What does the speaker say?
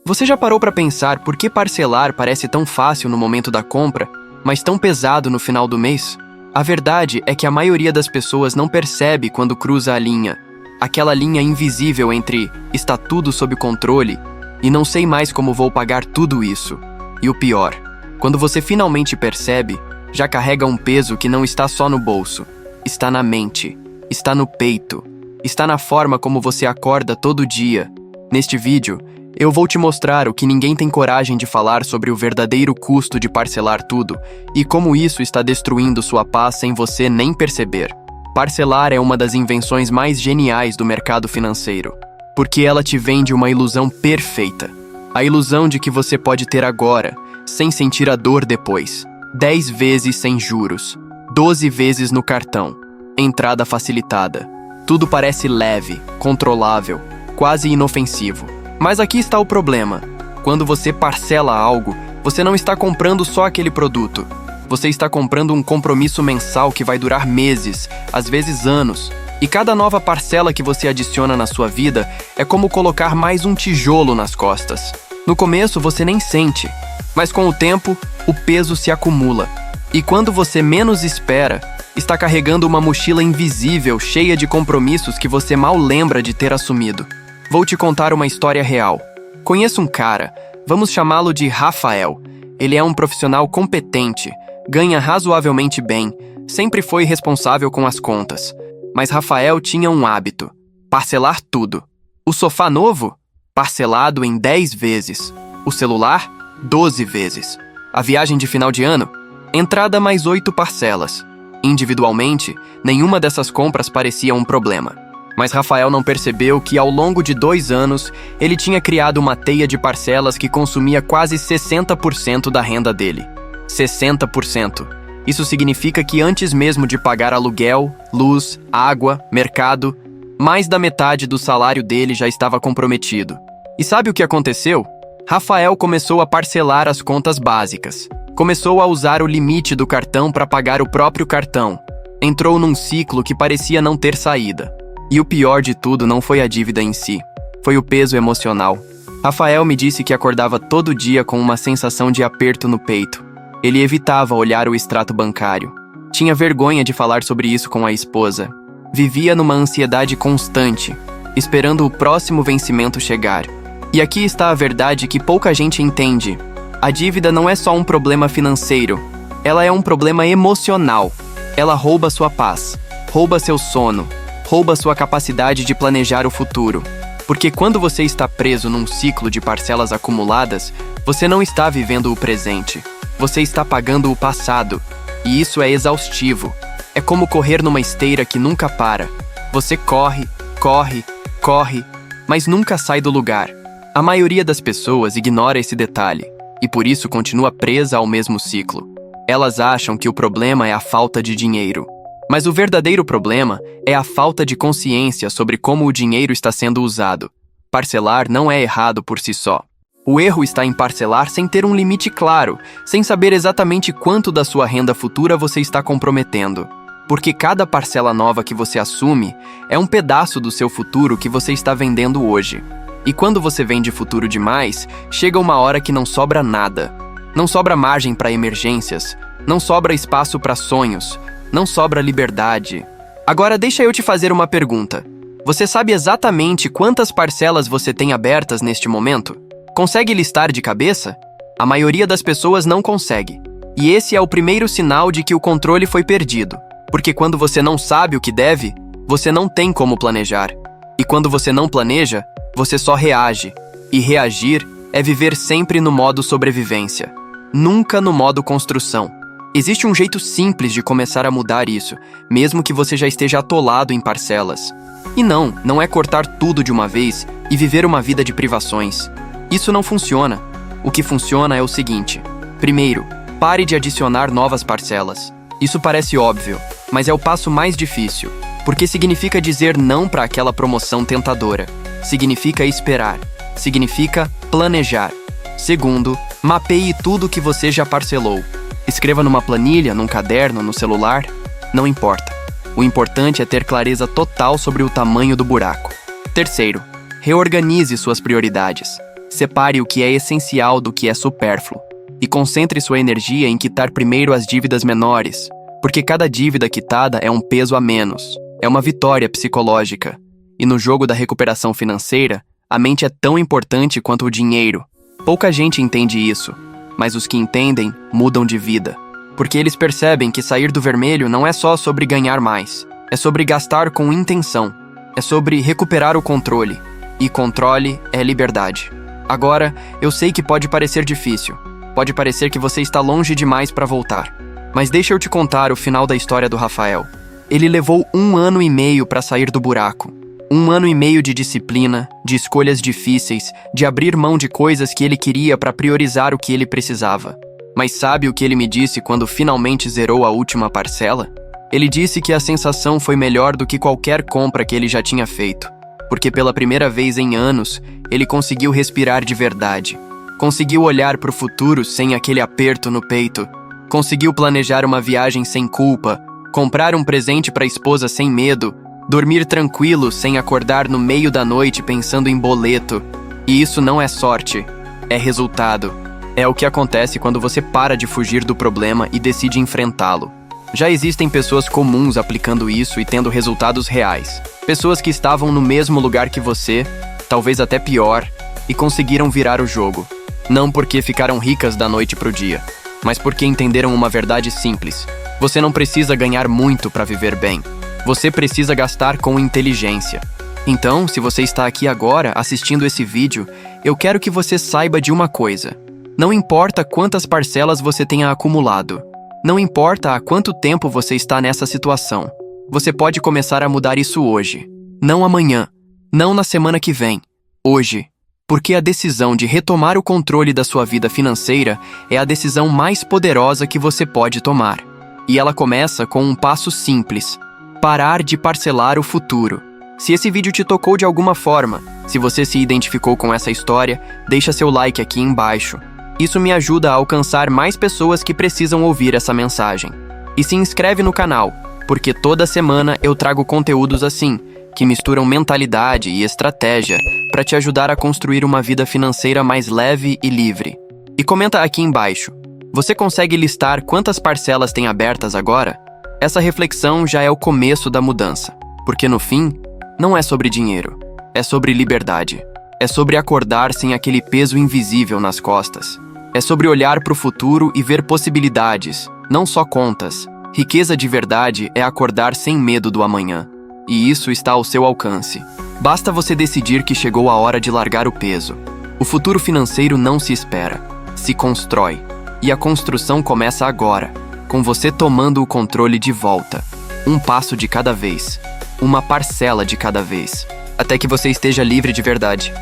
Você já parou para pensar por que parcelar parece tão fácil no momento da compra, mas tão pesado no final do mês? A verdade é que a maioria das pessoas não percebe quando cruza a linha, aquela linha invisível entre está tudo sob controle e não sei mais como vou pagar tudo isso. E o pior, quando você finalmente percebe, já carrega um peso que não está só no bolso, está na mente, está no peito, está na forma como você acorda todo dia. Neste vídeo, eu vou te mostrar o que ninguém tem coragem de falar sobre o verdadeiro custo de parcelar tudo e como isso está destruindo sua paz sem você nem perceber. Parcelar é uma das invenções mais geniais do mercado financeiro, porque ela te vende uma ilusão perfeita. A ilusão de que você pode ter agora, sem sentir a dor depois. 10 vezes sem juros, 12 vezes no cartão, entrada facilitada. Tudo parece leve, controlável, quase inofensivo. Mas aqui está o problema. Quando você parcela algo, você não está comprando só aquele produto. Você está comprando um compromisso mensal que vai durar meses, às vezes anos. E cada nova parcela que você adiciona na sua vida é como colocar mais um tijolo nas costas. No começo você nem sente, mas com o tempo, o peso se acumula. E quando você menos espera, está carregando uma mochila invisível cheia de compromissos que você mal lembra de ter assumido. Vou te contar uma história real. Conheço um cara, vamos chamá-lo de Rafael. Ele é um profissional competente, ganha razoavelmente bem, sempre foi responsável com as contas. Mas Rafael tinha um hábito: parcelar tudo. O sofá novo? Parcelado em 10 vezes. O celular? 12 vezes. A viagem de final de ano? Entrada mais 8 parcelas. Individualmente, nenhuma dessas compras parecia um problema. Mas Rafael não percebeu que, ao longo de 2 anos, ele tinha criado uma teia de parcelas que consumia quase 60% da renda dele. 60%. Isso significa que antes mesmo de pagar aluguel, luz, água, mercado, mais da metade do salário dele já estava comprometido. E sabe o que aconteceu? Rafael começou a parcelar as contas básicas. Começou a usar o limite do cartão para pagar o próprio cartão. Entrou num ciclo que parecia não ter saída. E o pior de tudo não foi a dívida em si, foi o peso emocional. Rafael me disse que acordava todo dia com uma sensação de aperto no peito. Ele evitava olhar o extrato bancário. Tinha vergonha de falar sobre isso com a esposa. Vivia numa ansiedade constante, esperando o próximo vencimento chegar. E aqui está a verdade que pouca gente entende. A dívida não é só um problema financeiro, ela é um problema emocional. Ela rouba sua paz, rouba seu sono, rouba sua capacidade de planejar o futuro. Porque quando você está preso num ciclo de parcelas acumuladas, você não está vivendo o presente. Você está pagando o passado. E isso é exaustivo. É como correr numa esteira que nunca para. Você corre, corre, corre, mas nunca sai do lugar. A maioria das pessoas ignora esse detalhe, e por isso continua presa ao mesmo ciclo. Elas acham que o problema é a falta de dinheiro. Mas o verdadeiro problema é a falta de consciência sobre como o dinheiro está sendo usado. Parcelar não é errado por si só. O erro está em parcelar sem ter um limite claro, sem saber exatamente quanto da sua renda futura você está comprometendo. Porque cada parcela nova que você assume é um pedaço do seu futuro que você está vendendo hoje. E quando você vende futuro demais, chega uma hora que não sobra nada. Não sobra margem para emergências, não sobra espaço para sonhos, não sobra liberdade. Agora deixa eu te fazer uma pergunta. Você sabe exatamente quantas parcelas você tem abertas neste momento? Consegue listar de cabeça? A maioria das pessoas não consegue. E esse é o primeiro sinal de que o controle foi perdido. Porque quando você não sabe o que deve, você não tem como planejar. E quando você não planeja, você só reage. E reagir é viver sempre no modo sobrevivência, nunca no modo construção. Existe um jeito simples de começar a mudar isso, mesmo que você já esteja atolado em parcelas. E não é cortar tudo de uma vez e viver uma vida de privações. Isso não funciona. O que funciona é o seguinte: primeiro, pare de adicionar novas parcelas. Isso parece óbvio, mas é o passo mais difícil, porque significa dizer não para aquela promoção tentadora. Significa esperar. Significa planejar. Segundo, mapeie tudo que você já parcelou. Escreva numa planilha, num caderno, no celular. Não importa. O importante é ter clareza total sobre o tamanho do buraco. Terceiro, reorganize suas prioridades. Separe o que é essencial do que é supérfluo. E concentre sua energia em quitar primeiro as dívidas menores, porque cada dívida quitada é um peso a menos, é uma vitória psicológica. E no jogo da recuperação financeira, a mente é tão importante quanto o dinheiro. Pouca gente entende isso, mas os que entendem mudam de vida, porque eles percebem que sair do vermelho não é só sobre ganhar mais, é sobre gastar com intenção, é sobre recuperar o controle, e controle é liberdade. Agora, eu sei que pode parecer difícil, pode parecer que você está longe demais para voltar, mas deixa eu te contar o final da história do Rafael. Ele levou 1 ano e meio para sair do buraco. 1 ano e meio de disciplina, de escolhas difíceis, de abrir mão de coisas que ele queria para priorizar o que ele precisava. Mas sabe o que ele me disse quando finalmente zerou a última parcela? Ele disse que a sensação foi melhor do que qualquer compra que ele já tinha feito, porque pela primeira vez em anos, ele conseguiu respirar de verdade. Conseguiu olhar para o futuro sem aquele aperto no peito. Conseguiu planejar uma viagem sem culpa, comprar um presente para a esposa sem medo, dormir tranquilo sem acordar no meio da noite pensando em boleto. E isso não é sorte, é resultado. É o que acontece quando você para de fugir do problema e decide enfrentá-lo. Já existem pessoas comuns aplicando isso e tendo resultados reais. Pessoas que estavam no mesmo lugar que você, talvez até pior, e conseguiram virar o jogo. Não porque ficaram ricas da noite pro dia, mas porque entenderam uma verdade simples. Você não precisa ganhar muito para viver bem. Você precisa gastar com inteligência. Então, se você está aqui agora assistindo esse vídeo, eu quero que você saiba de uma coisa. Não importa quantas parcelas você tenha acumulado. Não importa há quanto tempo você está nessa situação. Você pode começar a mudar isso hoje. Não amanhã. Não na semana que vem. Hoje. Porque a decisão de retomar o controle da sua vida financeira é a decisão mais poderosa que você pode tomar. E ela começa com um passo simples. Parar de parcelar o futuro. Se esse vídeo te tocou de alguma forma, se você se identificou com essa história, deixa seu like aqui embaixo. Isso me ajuda a alcançar mais pessoas que precisam ouvir essa mensagem. E se inscreve no canal, porque toda semana eu trago conteúdos assim, que misturam mentalidade e estratégia para te ajudar a construir uma vida financeira mais leve e livre. E comenta aqui embaixo. Você consegue listar quantas parcelas tem abertas agora? Essa reflexão já é o começo da mudança, porque no fim, não é sobre dinheiro, é sobre liberdade. É sobre acordar sem aquele peso invisível nas costas. É sobre olhar para o futuro e ver possibilidades, não só contas. Riqueza de verdade é acordar sem medo do amanhã. E isso está ao seu alcance. Basta você decidir que chegou a hora de largar o peso. O futuro financeiro não se espera, se constrói. E a construção começa agora, com você tomando o controle de volta. Um passo de cada vez, uma parcela de cada vez, até que você esteja livre de verdade.